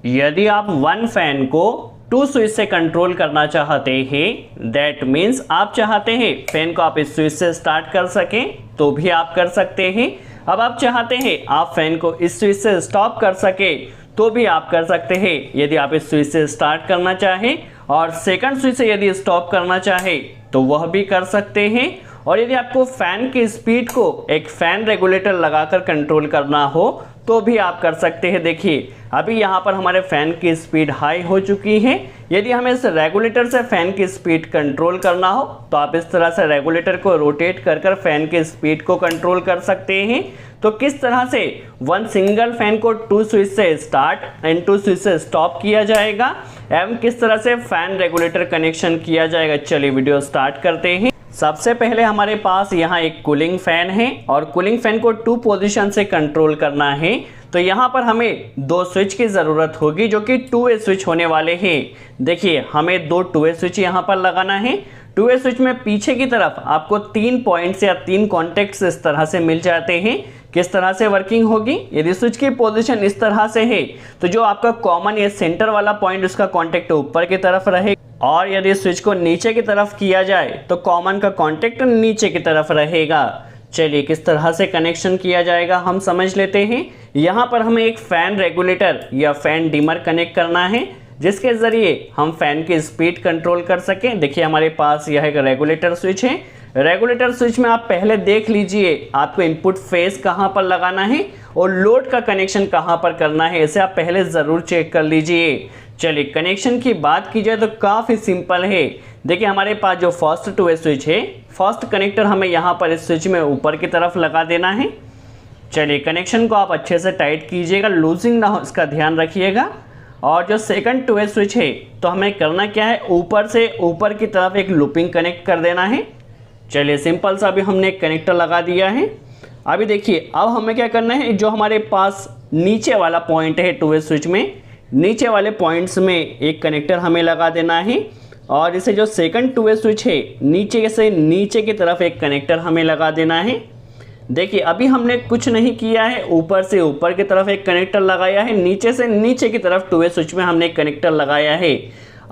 यदि आप one fan को टू स्विच से कंट्रोल करना चाहते हैं, दैट मीन्स आप चाहते हैं फैन को आप इस स्विच से स्टार्ट कर सकें तो भी आप कर सकते हैं। अब आप चाहते हैं आप फैन को इस स्विच से स्टॉप कर सके तो भी आप कर सकते हैं। यदि आप इस स्विच से स्टार्ट करना चाहें और सेकंड स्विच से यदि स्टॉप करना चाहें तो वह भी कर सकते हैं। और यदि आपको फैन की स्पीड को एक फैन रेगुलेटर लगाकर कंट्रोल करना हो तो भी आप कर सकते हैं। देखिए अभी यहाँ पर हमारे फैन की स्पीड हाई हो चुकी है। यदि हमें इस रेगुलेटर से फैन की स्पीड कंट्रोल करना हो तो आप इस तरह से रेगुलेटर को रोटेट कर कर फैन की स्पीड को कंट्रोल कर सकते हैं। तो किस तरह से वन सिंगल फैन को टू स्विच से स्टार्ट एंड टू स्विच से स्टॉप किया जाएगा एवं किस तरह से फैन रेगुलेटर कनेक्शन किया जाएगा, चलिए वीडियो स्टार्ट करते हैं। सबसे पहले हमारे पास यहाँ एक कूलिंग फैन है और कूलिंग फैन को टू पोजीशन से कंट्रोल करना है। तो यहाँ पर हमें दो स्विच की ज़रूरत होगी जो कि टू वे स्विच होने वाले हैं। देखिए हमें दो टू वे स्विच यहाँ पर लगाना है। टू वे स्विच में पीछे की तरफ आपको 3 पॉइंट्स या 3 कॉन्टेक्ट्स इस तरह से मिल जाते हैं। किस तरह से वर्किंग होगी, यदि स्विच की पोजीशन इस तरह से है तो जो आपका कॉमन या सेंटर वाला पॉइंट उसका कॉन्टेक्ट ऊपर की तरफ रहेगा और यदि स्विच को नीचे की तरफ किया जाए तो कॉमन का कॉन्टेक्ट नीचे की तरफ रहेगा। चलिए किस तरह से कनेक्शन किया जाएगा हम समझ लेते हैं। यहाँ पर हमें एक फैन रेगुलेटर या फैन डिमर कनेक्ट करना है जिसके ज़रिए हम फैन की स्पीड कंट्रोल कर सकें। देखिए हमारे पास यह एक रेगुलेटर स्विच है। रेगुलेटर स्विच में आप पहले देख लीजिए आपको इनपुट फेस कहाँ पर लगाना है और लोड का कनेक्शन कहाँ पर करना है, इसे आप पहले ज़रूर चेक कर लीजिए। चलिए कनेक्शन की बात की जाए तो काफ़ी सिंपल है। देखिए हमारे पास जो फर्स्ट टू वे स्विच है, फर्स्ट कनेक्टर हमें यहाँ पर इस स्विच में ऊपर की तरफ लगा देना है। चलिए कनेक्शन को आप अच्छे से टाइट कीजिएगा, लूजिंग ना हो इसका ध्यान रखिएगा। और जो सेकंड टू वे स्विच है तो हमें करना क्या है, ऊपर से ऊपर की तरफ एक लूपिंग कनेक्ट कर देना है। चलिए सिंपल सा अभी हमने एक कनेक्टर लगा दिया है। अभी देखिए अब हमें क्या करना है, जो हमारे पास नीचे वाला पॉइंट है टू वे स्विच में, नीचे वाले पॉइंट्स में एक कनेक्टर हमें लगा देना है और इसे जो सेकंड टू वे स्विच है नीचे से नीचे की तरफ एक कनेक्टर हमें लगा देना है। देखिए अभी हमने कुछ नहीं किया है, ऊपर से ऊपर की तरफ एक कनेक्टर लगाया है, नीचे से नीचे की तरफ टू वे स्विच में हमने एक कनेक्टर लगाया है।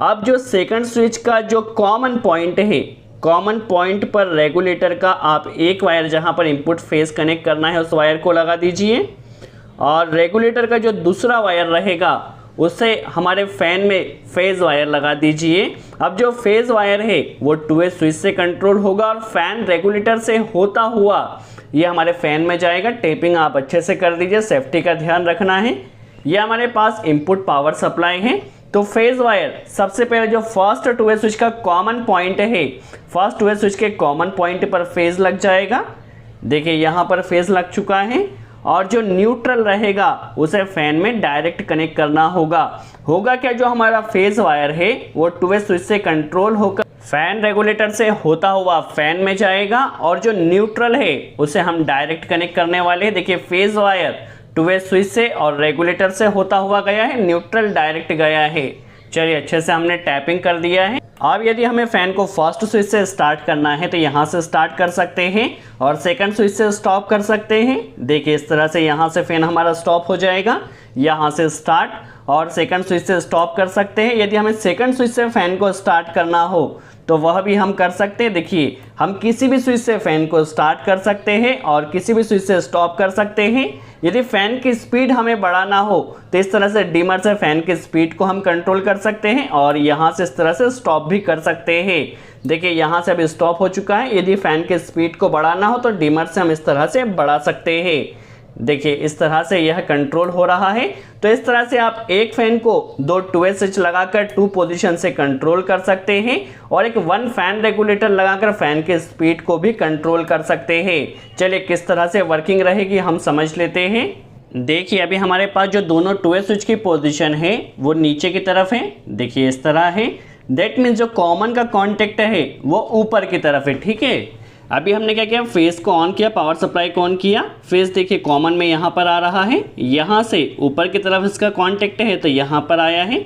अब जो सेकंड स्विच का जो कॉमन पॉइंट है, कॉमन पॉइंट पर रेगुलेटर का आप एक वायर जहां पर इनपुट फेस कनेक्ट करना है उस वायर को लगा दीजिए और रेगुलेटर का जो दूसरा वायर रहेगा उससे हमारे फैन में फेज वायर लगा दीजिए। अब जो फेज वायर है वो टू वे स्विच से कंट्रोल होगा और फैन रेगुलेटर से होता हुआ ये हमारे फैन में जाएगा। टेपिंग आप अच्छे से कर दीजिए, सेफ्टी का ध्यान रखना है। ये हमारे पास इनपुट पावर सप्लाई है। तो फेज वायर सबसे पहले जो फर्स्ट टू वे स्विच का कॉमन पॉइंट है, फर्स्ट टू वे स्विच के कॉमन पॉइंट पर फेज लग जाएगा। देखिए यहाँ पर फेज लग चुका है और जो न्यूट्रल रहेगा उसे फैन में डायरेक्ट कनेक्ट करना होगा क्या, जो हमारा फेज वायर है वो टू वे स्विच से कंट्रोल होकर फैन रेगुलेटर से होता हुआ फैन में जाएगा और जो न्यूट्रल है उसे हम डायरेक्ट कनेक्ट करने वाले हैं। देखिए phase wire two way switch से और रेगुलेटर से होता हुआ गया है, न्यूट्रल डायरेक्ट गया है। चलिए अच्छे से हमने टैपिंग कर दिया है। अब यदि हमें फैन को फर्स्ट स्विच से स्टार्ट करना है तो यहाँ से स्टार्ट कर सकते हैं और सेकंड स्विच से स्टॉप कर सकते हैं। देखिए इस तरह से यहाँ से फैन हमारा स्टॉप हो जाएगा, यहाँ से स्टार्ट और सेकंड स्विच से स्टॉप कर सकते हैं। यदि हमें सेकंड स्विच से फैन को स्टार्ट करना हो तो वह भी हम कर सकते हैं। देखिए हम किसी भी स्विच से फैन को स्टार्ट कर सकते हैं और किसी भी स्विच से स्टॉप कर सकते हैं। यदि फैन की स्पीड हमें बढ़ाना हो तो इस तरह से डिमर से फैन की स्पीड को हम कंट्रोल कर सकते हैं और यहाँ से इस तरह से स्टॉप भी कर सकते हैं। देखिए यहाँ से अभी स्टॉप हो चुका है। यदि फैन की स्पीड को बढ़ाना हो तो डिमर से हम इस तरह से बढ़ा सकते हैं। देखिए इस तरह से यह कंट्रोल हो रहा है। तो इस तरह से आप एक फैन को दो टू वे स्विच लगाकर टू पोजीशन से कंट्रोल कर सकते हैं और एक वन फैन रेगुलेटर लगाकर फैन की स्पीड को भी कंट्रोल कर सकते हैं। चलिए किस तरह से वर्किंग रहेगी हम समझ लेते हैं। देखिए अभी हमारे पास जो दोनों टू वे स्विच की पोजीशन है वो नीचे की तरफ है। देखिए इस तरह है, दैट मीन्स जो कॉमन का कॉन्टेक्ट है वो ऊपर की तरफ है। ठीक है, अभी हमने क्या किया, फेस को ऑन किया, पावर सप्लाई को ऑन किया। फेस देखिए कॉमन में यहाँ पर आ रहा है, यहाँ से ऊपर की तरफ इसका कांटेक्ट है तो यहाँ पर आया है।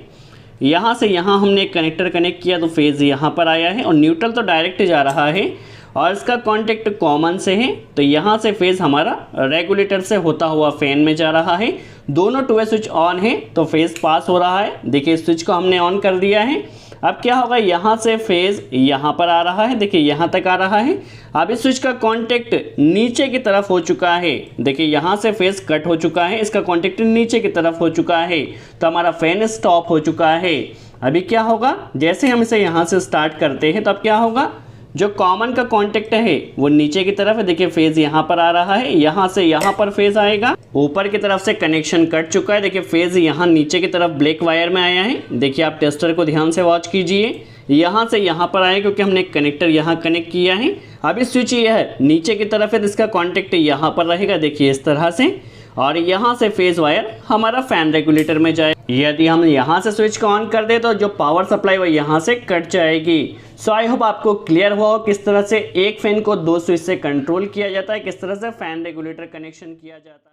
यहाँ से यहाँ हमने एक कनेक्टर कनेक्ट किया तो फेज यहाँ पर आया है और न्यूट्रल तो डायरेक्ट जा रहा है और इसका कॉन्टेक्ट कॉमन से है, तो यहाँ से फेज हमारा रेगुलेटर से होता हुआ फैन में जा रहा है। दोनों टू वे स्विच ऑन है तो फेज पास हो रहा है। देखिए स्विच को हमने ऑन कर दिया है। अब क्या होगा, यहाँ से फेज यहाँ पर आ रहा है, देखिए यहाँ तक आ रहा है। अब इस स्विच का कांटेक्ट नीचे की तरफ हो चुका है। देखिए यहाँ से फेज कट हो चुका है, इसका कांटेक्ट नीचे की तरफ हो चुका है, तो हमारा फैन स्टॉप हो चुका है। अभी क्या होगा, जैसे हम इसे यहाँ से स्टार्ट करते हैं तो अब क्या होगा, जो कॉमन का कांटेक्ट है वो नीचे की तरफ है। देखिए फेज यहाँ पर आ रहा है, यहाँ से यहाँ पर फेज आएगा। ऊपर की तरफ से कनेक्शन कट चुका है। देखिए फेज यहाँ नीचे की तरफ ब्लैक वायर में आया है। देखिए आप टेस्टर को ध्यान से वॉच कीजिए, यहाँ से यहाँ पर आए क्योंकि हमने कनेक्टर यहाँ कनेक्ट किया है। अभी स्विच ये है नीचे की तरफ है तो इसका कॉन्टेक्ट यहाँ पर रहेगा, देखिए इस तरह से, और यहाँ से फेज वायर हमारा फैन रेगुलेटर में जाए। यदि हम यहाँ से स्विच को ऑन कर दे तो जो पावर सप्लाई वो यहाँ से कट जाएगी। सो आई होप आपको क्लियर हुआ किस तरह से एक फैन को दो स्विच से कंट्रोल किया जाता है, किस तरह से फैन रेगुलेटर कनेक्शन किया जाता है।